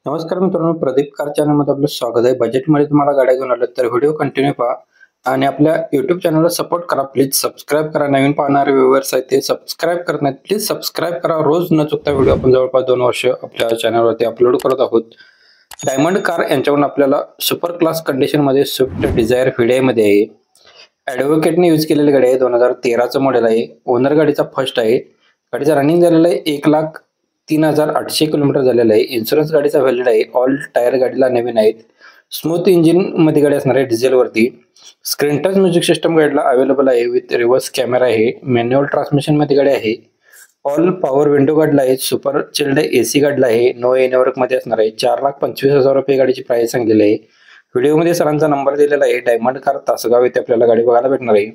नमस्कार मित्रांनो, प्रदीप कार चॅनलमध्ये आपलं स्वागत आहे. बजेटमध्ये तुम्हाला गाड्या घेऊन आलं तर व्हिडिओ कंटिन्यू पहा आणि आपल्या यूट्यूब चॅनलला सपोर्ट करा. प्लीज सबस्क्राईब करा. नवीन पाहणारे व्ह्यूअर्स आहेत ते सबस्क्राईब करत नाहीत, प्लीज सबस्क्राईब करा. रोज न चुकता व्हिडिओ आपण जवळपास 2 वर्ष आपल्या चॅनलवरती अपलोड करत आहोत. डायमंड कार यांच्याकडून आपल्याला सुपर क्लास कंडिशनमध्ये स्विफ्ट डिझायर व्हीडीआयमध्ये आहे. ॲडव्होकेटने यूज केलेली गाडी आहे. 2013चं मॉडेल आहे. ओनर गाडीचा फर्स्ट आहे. गाडीचा रनिंग झालेला आहे 1,03,800 किलोमीटर झालेला आहे. इन्शुरन्स गाडीचा व्हॅलिड आहे. ऑल टायर गाडीला नवीन आहेत. स्मूथ इंजिन मध्ये गाडी असणार आहे डिझेलवरती. स्क्रीन टच म्युझिक सिस्टम गाडीला अवेलेबल आहे विथ रिव्हर्स कॅमेरा आहे. मॅन्युअल ट्रान्समिशन मध्ये गाडी आहे. ऑल पॉवर विंडो गाडीला आहे. सुपर चिल्ड एसी गाडीला आहे. नो ए नेटवर्क मध्ये असणार आहे. 4,25,000 रुपये गाडीची प्राइस सांगलेली आहे. व्हिडिओमध्ये सरांचा नंबर दिलेला आहे. डायमंड कार तासगाव येथे आपल्याला गाडी बघायला भेटणार आहे.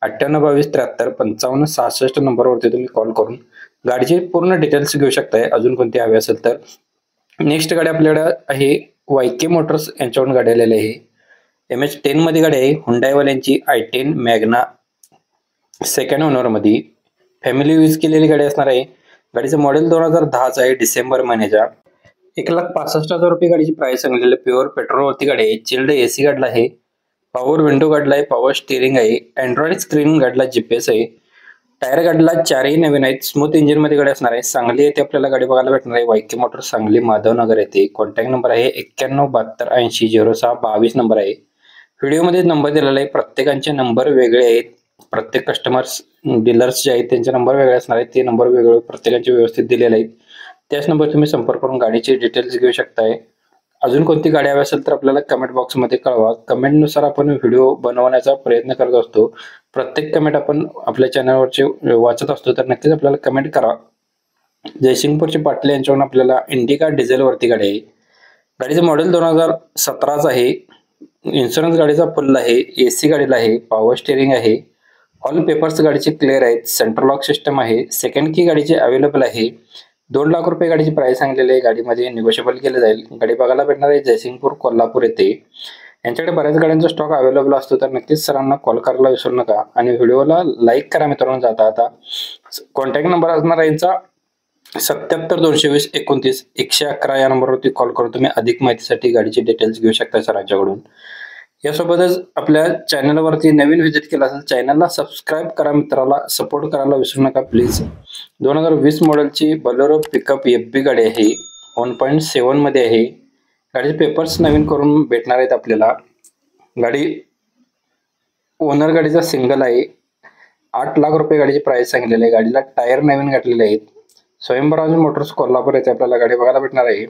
9822735566 नंबरवरती तुम्ही कॉल करून गाडीचे पूर्ण डिटेल्स घेऊ शकताय. अजून कोणती हवी असेल तर. नेक्स्ट गाडी आपल्याकडे आहे वायके मोटर्स यांच्याकडून गाडी आलेली आहे. MH10 मध्ये गाडी आहे. हुंडाईवाल्यांची i10 मॅग्ना सेकंड ओनर मध्ये फॅमिली यूज केलेली गाडी असणार आहे. गाडीचं मॉडेल 2010चं आहे. डिसेंबर महिन्याच्या 1,65,000 रुपये गाडीची प्राइस सांगलेली. प्युअर पेट्रोलवरती गाडी आहे. चिल्ड एसी गाडीला आहे. पॉवर विंडो गाडीला आहे. पॉवर स्टिअरिंग आहे. अँड्रॉइड स्क्रीन गाडीला GPS आहे. टायर गाडीला 4ही नवीन आहेत. स्मूथ इंजिन मध्ये गाडी असणार आहे. सांगली येथे आपल्याला गाडी बघायला भेटणार आहे. वायके मोटर सांगली माधवनगर येथे. कॉन्टॅक्ट नंबर आहे 9172800622 नंबर आहे. व्हिडिओमध्ये नंबर दिलेला आहे. प्रत्येकांचे नंबर वेगळे आहेत. प्रत्येक कस्टमर्स डीलर्स जे आहेत त्यांचे नंबर वेगळे असणार आहेत. ते नंबर वेगळे प्रत्येकाचे व्यवस्थित दिलेले आहेत. त्याच नंबर तुम्ही संपर्क करून गाडीचे डिटेल्स घेऊ शकताय. अजून कोणती गाडी हवी असेल तर आपल्याला कमेंट बॉक्समध्ये कळवा. कमेंटनुसार आपण व्हिडिओ बनवण्याचा प्रयत्न करत असतो. प्रत्येक कमेंट आपण आपल्या चॅनलवरचे वाचत असतो, तर नक्कीच आपल्याला कमेंट करा. जयसिंगपूरचे पाटले यांच्याकडून आपल्याला इंडिका डिझेलवरती गाडी आहे. गाडीचं मॉडेल 2017चं आहे. इन्शुरन्स गाडीचा फुल आहे. एसी गाडीला आहे. पॉवर स्टिअरिंग आहे. ऑल पेपर्स गाडीचे क्लिअर आहेत. सेंट्रल लॉक सिस्टम आहे. सेकंड की गाडीचे अवेलेबल आहे. 2 लाख रुपये गाडीची प्राइस सांगलेली आहे. गाडीमध्ये निगोशिएबल केले जाईल. गाडी बघायला भेटणार आहे जयसिंगपूर कोल्हापूर येथे. यांच्याकडे बऱ्याच गाड्यांचा स्टॉक अवेलेबल असतो, तर नक्कीच सरांना कॉल करायला विसरू नका आणि व्हिडिओला लाईक करा मित्रांनो. जाता आता कॉन्टॅक्ट नंबर असणार आहे यांचा 77 220 29 111 या नंबरवरती कॉल करून तुम्ही अधिक माहितीसाठी गाडीचे डिटेल्स घेऊ शकता सरांच्याकडून. यासोबतच आपल्या चॅनलवरती नवीन व्हिजिट केला असेल चॅनलला सबस्क्राईब करा. मित्राला सपोर्ट करायला विसरू नका प्लीज. 2020 मॉडेलची बलेरो पिकअप FB गाडी आहे. 1.7 मध्ये आहे. गाडीचे पेपर्स नवीन करून भेटणार आहेत आपल्याला. गाडी ओनर गाडीचा सिंगल आहे. 8 लाख रुपये गाडीची प्राइस सांगितलेली आहे. गाडीला टायर नवीन घातलेले आहेत. स्वयंभराज मोटर्स कोल्हापूर येथे आपल्याला गाडी बघायला भेटणार आहे.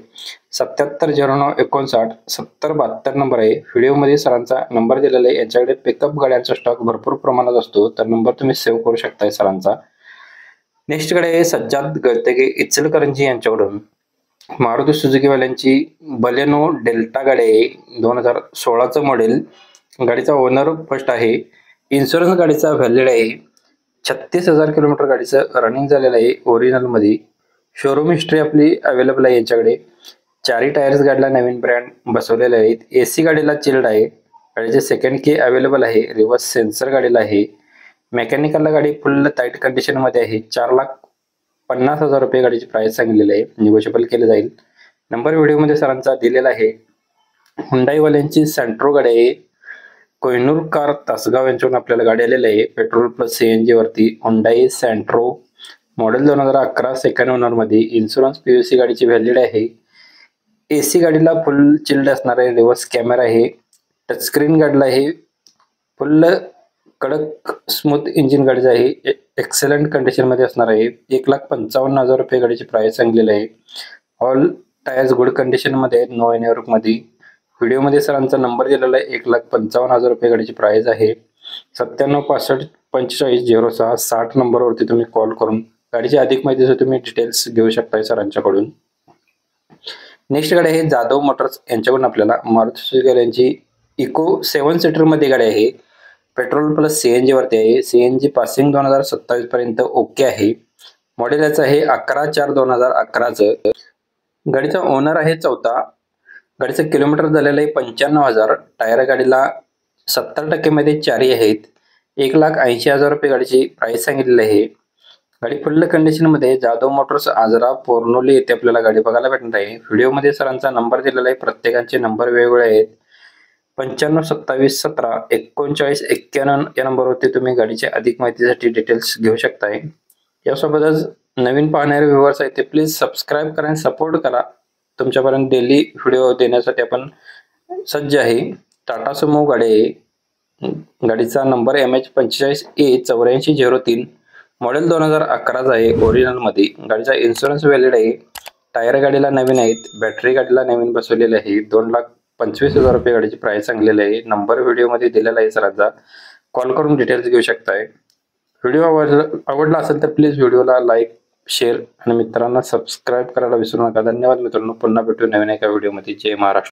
770959 7072 नंबर आहे. व्हिडिओमध्ये सरांचा नंबर दिलेला आहे. यांच्याकडे पिकअप गाड्यांचा स्टॉक भरपूर प्रमाणात असतो, तर नंबर तुम्ही सेव्ह करू शकताय सरांचा. नेक्स्ट गाडी आहे सज्जाद गळतेगे इचलकरंजी यांच्याकडून. मारुती सुझुकीवाल्यांची बलेनो डेल्टा गाडी आहे. 2016चं मॉडेल. गाडीचा ओनर फर्स्ट आहे. इन्शुरन्स गाडीचा व्हॅलिड आहे. 36,000 किलोमीटर गाडीचं रनिंग झालेलं आहे ओरिजिनल मध्ये. शोरूम हिस्ट्री आपली अवेलेबल आहे यांच्याकडे. 4ही टायर्स गाडीला नवीन ब्रँड बसवलेले आहेत. एसी गाडीला चिल्ड आहे. गाडीचे सेकंड की अवेलेबल आहे. रिव्हर्स सेन्सर गाडीला आहे. मेकॅनिकलला गाडी फुल टाईट कंडिशन मध्ये आहे. 4,50,000 रुपये गाडीची प्राइस सांगितलेली आहे. निगोशिएबल केले जाईल. नंबर व्हिडिओमध्ये सरांचा दिलेला आहे. हुंडाईवाल्यांची सेंट्रो गाडी आहे. कोहिनूर कार तासगाव यांच्याकडून आपल्याला गाडी आलेली आहे. पेट्रोल प्लस CNG वरती हुंडाई सेंट्रो. मॉडेल 2011 सेकंड ओनर मध्ये. इन्शुरन्स PUC गाडीची व्हॅलिड आहे. एसी गाडीला फुल चिल्ड असणार आहे. रिव्हर्स कॅमेरा आहे. टचस्क्रीन गाडीला आहे. फुल कडक स्मूथ इंजिन गाडीचं आहे. एक्सलंट कंडिशन मध्ये असणार आहे. 1,55,000 रुपये गाडीची प्राइस सांगलेली आहे. ऑल टायर्स गुड कंडिशन मध्ये आहेत. नो नेटवर्क मध्ये. व्हिडिओमध्ये सरांचा नंबर दिलेला आहे. 1,55,000 रुपये गाडीची प्राइस आहे. 9765450660 नंबरवरती तुम्ही कॉल करून गाडीची अधिक माहितीसाठी तुम्ही डिटेल्स घेऊ शकताय सरांच्याकडून. नेक्स्ट गाडी आहे जाधव मोटर्स यांच्याकडून आपल्याला मारुती सुझुकी यांची इको 7 सीटर मध्ये गाडी आहे. पेट्रोल प्लस CNG वरती आहे. CNG पासिंग 2027 पर्यंत ओके आहे. मॉडेल याचं आहे 11/4/2011चं. गाडीचा ओनर आहे चौथा. गाडीचं किलोमीटर झालेलं आहे 95,000. टायर गाडीला 70% मध्ये 4ही आहेत. 1,80,000 रुपये गाडीची प्राइस सांगितलेली आहे. गाडी फुल कंडिशन मध्ये जाधव मोटर्स आजरा पोर्नोली येथे आपल्याला गाडी बघायला भेटणार आहे. व्हिडिओमध्ये सरांचा नंबर दिलेला आहे. प्रत्येकाचे नंबर वेगवेगळे आहेत. 9527173991 या नंबरवरती तुम्ही गाडीच्या अधिक माहितीसाठी डिटेल्स घेऊ शकताय. यासोबतच नवीन पाहणारे व्ह्यूअर्स आहेत ते प्लीज सबस्क्राईब करा आणि सपोर्ट करा. तुमच्यापर्यंत डेली व्हिडिओ देण्यासाठी आपण सज्ज आहे. टाटा सुमो गाडी आहे. गाडीचा नंबर MH45A8403, मॉडेल 2011चा आहे. ओरिजिनल मध्ये गाडीचा इन्शुरन्स व्हॅलिड आहे. टायर गाडीला नवीन आहेत. बॅटरी गाडीला नवीन बसवलेली आहे. 2,25,000 रुपये गाडीची प्राइस सांगलेली आहे. नंबर व्हिडिओमध्ये दिलेला आहे सरांचा. कॉल करून डिटेल्स घेऊ शकताय. व्हिडिओ आवडला असेल तर प्लीज व्हिडिओला लाईक, शेअर आणि मित्रांना सबस्क्राईब करायला विसरू नका. धन्यवाद मित्रांनो. पुन्हा भेटू नवीन एका व्हिडिओमध्ये. जय महाराष्ट्र.